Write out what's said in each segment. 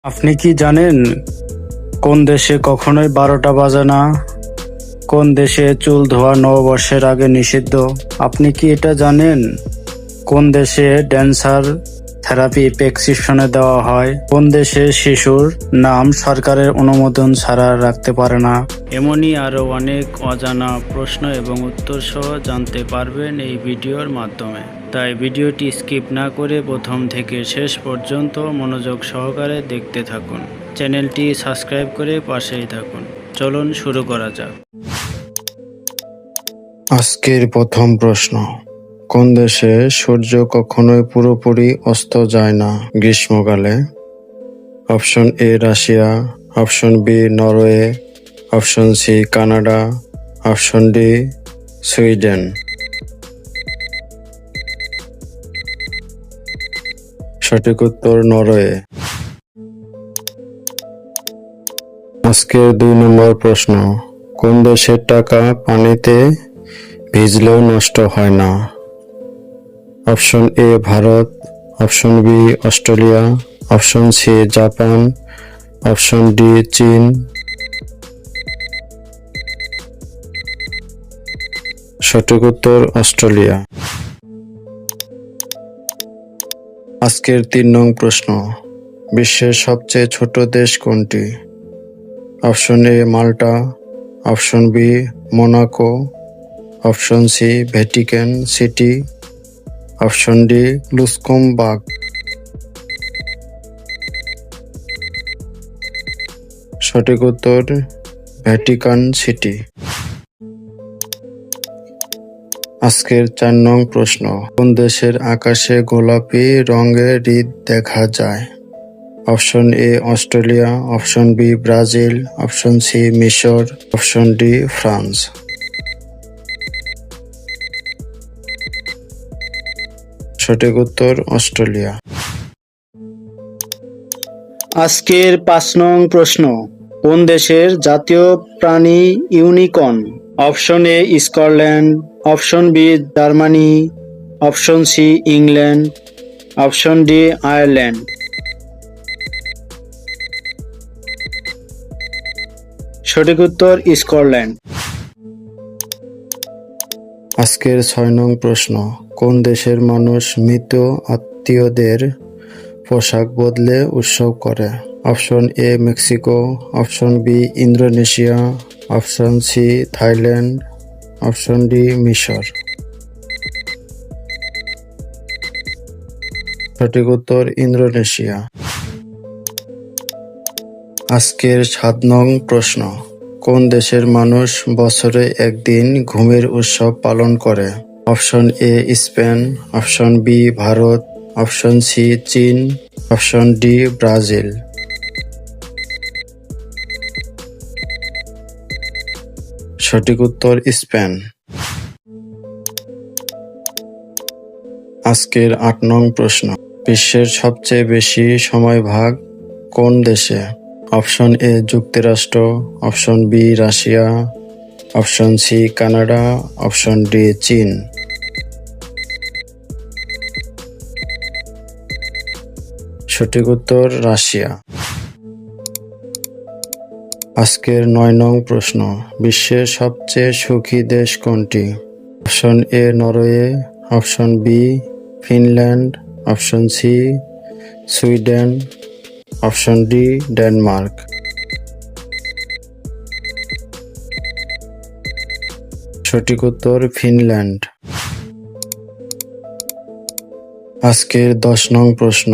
আপনি কি জানেন কোন দেশে কখনোই 12টা বাজে না? কোন দেশে চুল ধোয়া নববর্ষের আগে নিষিদ্ধ? আপনি কি এটা জানেন কোন দেশে ড্যান্সার থেরাপি প্রেসক্রিপশনে দেওয়া হয়? কোন দেশে শিশুর নাম সরকারের অনুমোদন ছাড়া রাখতে পারে না? এমনই আরও অনেক অজানা প্রশ্ন এবং উত্তর সহ জানতে পারবেন এই ভিডিওর মাধ্যমে। তাই ভিডিওটি স্কিপ না করে প্রথম থেকে শেষ পর্যন্ত মনোযোগ সহকারে দেখতে থাকুন। চ্যানেলটি সাবস্ক্রাইব করে পাশেই থাকুন। চলুন শুরু করা যাক। আজকের প্রথম প্রশ্ন, কোন দেশে সূর্য কখনোই পুরোপুরি অস্ত যায় না গ্রীষ্মকালে? Option A Russia, option B Norway, option C Canada, option D Sweden. সঠিক উত্তর নরওয়ে। আজকের 2 নম্বর প্রশ্ন, কোন দেশের টাকা পানিতে ভিজলেও নষ্ট হয় না? Option A Bharat, option B Australia, option C Japan, option D চীন। সঠিক উত্তর অস্ট্রেলিয়া। আজকের 3 নং প্রশ্ন, বিশ্বের সবচেয়ে ছোট দেশ কোনটি? Option A Malta, option B Monaco, option C Vatican City, option D Luxembourg. সঠিক উত্তর ভ্যাটিকান সিটি। আজকের 4 নং প্রশ্ন, কোন দেশের আকাশে গোলাপি রঙের হ্রদ দেখা যায়? Option A Australia, option B Brazil, option C মিশর, অপশন ডি ফ্রান্স। সঠিক উত্তর অস্ট্রেলিয়া। আজকের 5 নং প্রশ্ন, কোন দেশের জাতীয় প্রাণী unicorn? Option A Scotland, option B Germany, option C England, option D Ireland. সঠিক উত্তর স্কটল্যান্ড। আজকের 6 নং প্রশ্ন, কোন দেশের মানুষ মৃত আত্মীয়দের পোশাক বদলে উৎসব করে? Option A Mexico, option B Indonesia, option C Thailand, option D মিশর। সঠিক উত্তর ইন্দোনেশিয়া। আজকের 7 নং প্রশ্ন, কোন দেশের মানুষ বছরে একদিন ঘুমের উৎসব পালন করে? Option A Spain, option B Bharat, option C চীন, অপশন ডি ব্রাজিল। সঠিক উত্তর স্পেন। আজকের 8 নং প্রশ্ন, বিশ্বের সবচেয়ে বেশি সময়ভাগ কোন দেশে? অপশন এ যুক্তরাষ্ট্র, option B Russia, option C Canada, option D চীন। সঠিক উত্তর রাশিয়া। আজকের 9 নং প্রশ্ন, বিশ্বের সবচেয়ে সুখী দেশ কোনটি? Option A Norway, option B Finland, option C Sweden, option D Denmark. সঠিক উত্তর ফিনল্যান্ড। আজকের 10 নং প্রশ্ন,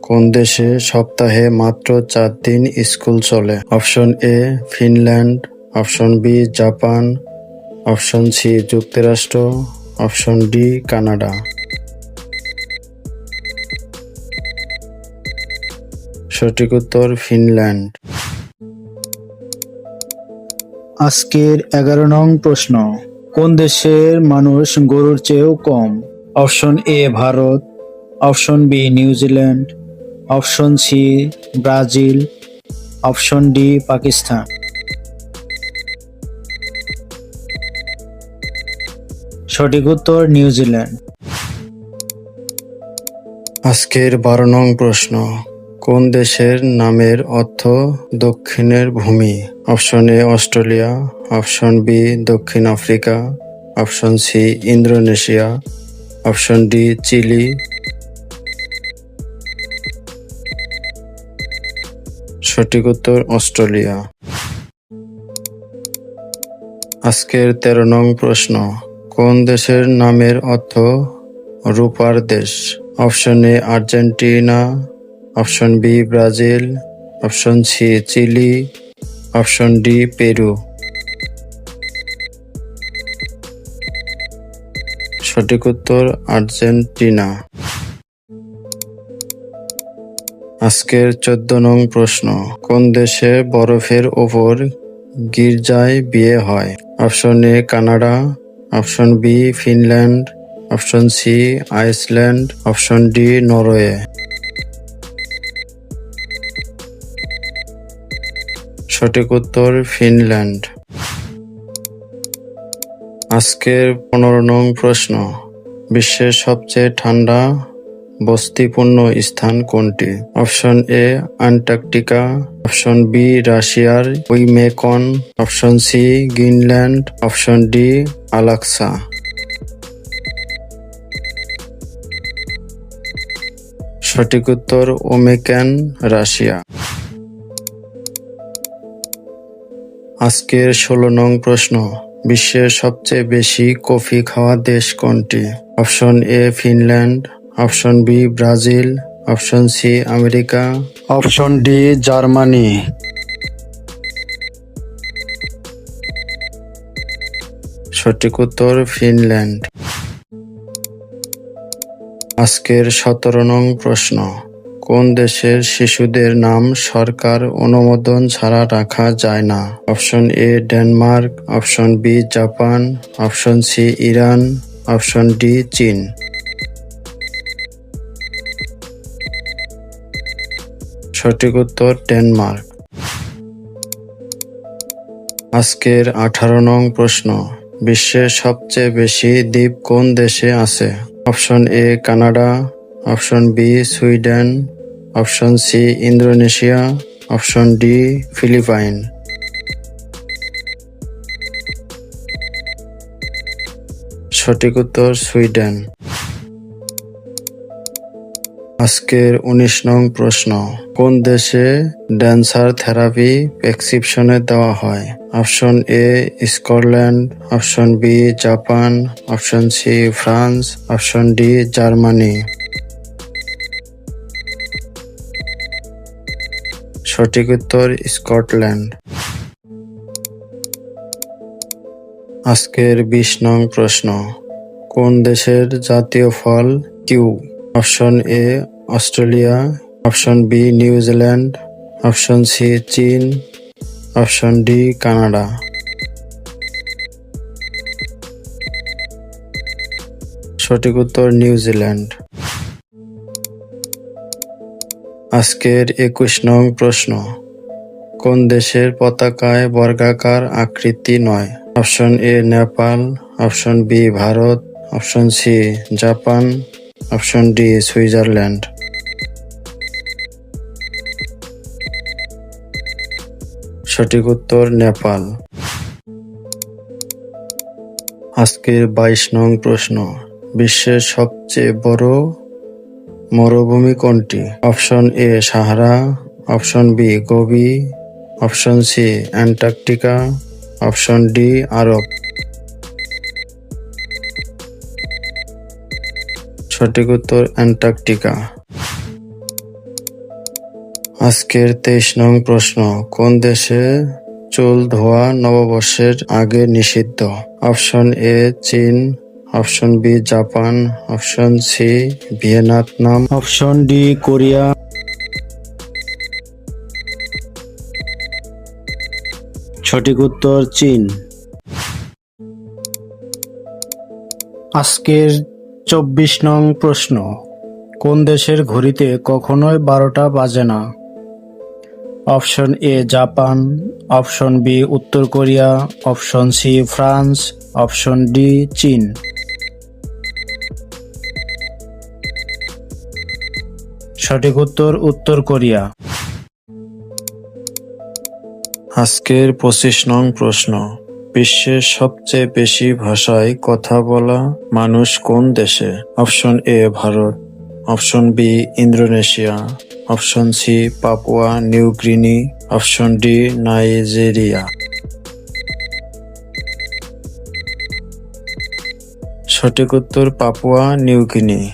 কোন দেশে সপ্তাহে মাত্র 4 দিন স্কুল চলে? Option A Finland, option B Japan, option C যুক্তরাষ্ট্র, অপশন ডি কানাডা। সঠিক উত্তর ফিনল্যান্ড। আজকের 11 নং প্রশ্ন, কোন দেশের মানুষ গরুর চেয়েও কম? Option A Bharat, option B New Zealand, option C Brazil, option D Pakistan. সঠিক উত্তর নিউজিল্যান্ড। আজকের 12 নং প্রশ্ন, কোন দেশের নামের অর্থ দক্ষিণের ভূমি? Option A Australia, option B দক্ষিণ Africa, option C Indonesia, option D Chile. সঠিক উত্তর অস্ট্রেলিয়া। আজকের 13 নং প্রশ্ন, কোন দেশের নামের অর্থ রূপার দেশ? Option A Argentina, option B Brazil, option C Chile, option D Peru. সঠিক উত্তর আর্জেন্টিনা। আজকের 14 নং প্রশ্ন, কোন দেশে বরফের ওপর গির্জায় বিয়ে হয়? Option A Canada, option B Finland, option C Iceland, option D Norway. সঠিক উত্তর ফিনল্যান্ড। আজকের 15 নং প্রশ্ন, বিশ্বের সবচেয়ে ঠান্ডা বস্তিপূর্ণ স্থান কোনটি? Option A Antarctica, option B রাশিয়ার Oymyakon, option C Greenland, option D Alaska. সঠিক উত্তর ওমেকান, রাশিয়া। আজকের 16 নং প্রশ্ন, বিশ্বের সবচেয়ে বেশি কফি খাওয়া দেশ কোনটি? Option A Finland, option B Brazil, option C America, option D Germany. সঠিক উত্তর ফিনল্যান্ড। আজকের 17 নং প্রশ্ন, কোন দেশের শিশুদের নাম সরকার অনুমোদন ছাড়া রাখা যায় না? Option A Denmark, option B Japan, option C Iran, option D চীন। সঠিক উত্তর ডেনমার্ক। আজকের 18 নং প্রশ্ন, বিশ্বের সবচেয়ে বেশি দ্বীপ কোন দেশে আছে? Option A Canada, option B Sweden, option C Indonesia, option D Philippine. সঠিক উত্তর সুইডেন। আজকের 19 নং প্রশ্ন, কোন দেশে ড্যান্সার থেরাপি প্রেসক্রিপশনে দেওয়া হয়? Option A Scotland, option B Japan, option C France, option D Germany. সঠিক উত্তর স্কটল্যান্ড। আজকের 20 নং প্রশ্ন, কোন দেশের জাতীয় ফল Q? Option A Australia, option B New Zealand, option C চীন, অপশন ডি কানাডা। সঠিক উত্তর নিউজিল্যান্ড। আজকের 21 নং প্রশ্ন, কোন দেশের পতাকায় বর্গাকার আকৃতি নয়? Option A Nepal, option B Bharat, option C Japan, option D Switzerland. সঠিক উত্তর নেপাল। আজকের 22 নং প্রশ্ন, বিশ্বের সবচেয়ে বড় মরুভূমি কোনটি? Option A Sahara, option B Gobi, option C Antarctica, option D আরব। সঠিক উত্তর অ্যান্টার্কটিকা। আজকের 23 নং প্রশ্ন, কোন দেশে চুল ধোয়া নববর্ষের আগে নিষিদ্ধ? অপশন এ চীন, option B Japan, option C Vietnam, option D Korea. সঠিক উত্তর চীন। আজকের 24 নং প্রশ্ন, কোন দেশের ঘড়িতে কখনোই 12টা বাজে না? Option A Japan, option B উত্তর Korea, option C France, option D চীন। সঠিক উত্তর উত্তর কোরিয়া। আজকের 25 নং প্রশ্ন, বিশ্বের সবচেয়ে বেশি ভাষায় কথা বলা মানুষ কোন দেশে? Option A Bharat, option B Indonesia, option C Papua New Guinea, option D Nigeria. সঠিক উত্তর পাপুয়া নিউ গিনি।